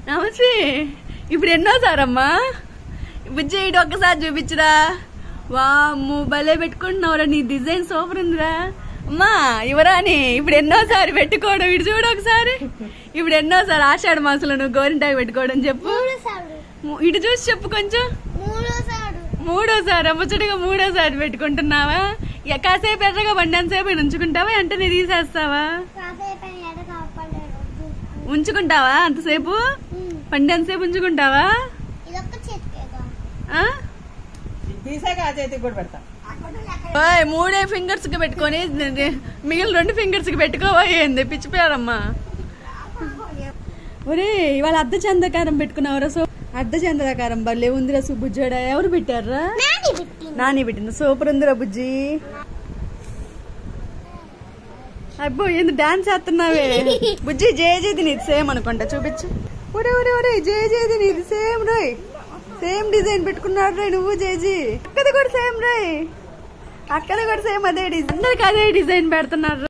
నమస్తే. ఇప్పుడు ఎన్నోసారమ్మా బుజ్జి ఇటు ఒక్కసారి చూపించురా. వామ్ము భలే పెట్టుకుంటున్నావురా, నీ డిజైన్ సూపర్ ఉందిరా. అమ్మా ఇవరాని ఇప్పుడు ఎన్నోసారి పెట్టుకోవడం, ఇటు చూడు ఒకసారి. ఇప్పుడు ఎన్నోసారి ఆషాఢ మాసంలో నువ్వు గోరింటాకు పెట్టుకోవడం చెప్పు. ఇటు చూసి చెప్పు కొంచెం. మూడోసారి ముచ్చటగా మూడోసారి పెట్టుకుంటున్నావా? కాసేపు ఎర్రగా బండిసేపు ఉంచుకుంటావా, వెంటనే తీసేస్తావా? ఉంచుకుంటావా అంతసేపు? పండేంతసేపు ఉంచుకుంటావా? మూడే ఫింగర్స్ కి పెట్టుకొని మిగిలిన 2 ఫింగర్స్ కి పెట్టుకోవా? ఏంది పిచ్చిపోయారమ్మా. ఒరే ఇవాళ అర్ధచంద్రకారం పెట్టుకున్నావురా. అర్ధచంద్రకారం భలే ఉందిరా సుబ్బుజ్జోడా. ఎవరు పెట్టారా? నాని పెట్టింది. సూపర్ ఉందిరా బుజ్జి. అబ్బో ఏంది డాన్స్ చేస్తున్నావే బుజ్జి. జేజేది నీది సేమ్ అనుకుంటా, చూపించు. ఒరే ఒరే ఒరే జేజేది నీది సేమ్ రోయ్. సేమ్ డిజైన్ పెట్టుకున్నాడు రే నువ్వు జేజీ. అక్కది కూడా సేమ్ రోయ్, అక్కడ కూడా సేమ్ అదే డిజైన్. అందరికి అదే డిజైన్ పెడుతున్నారు.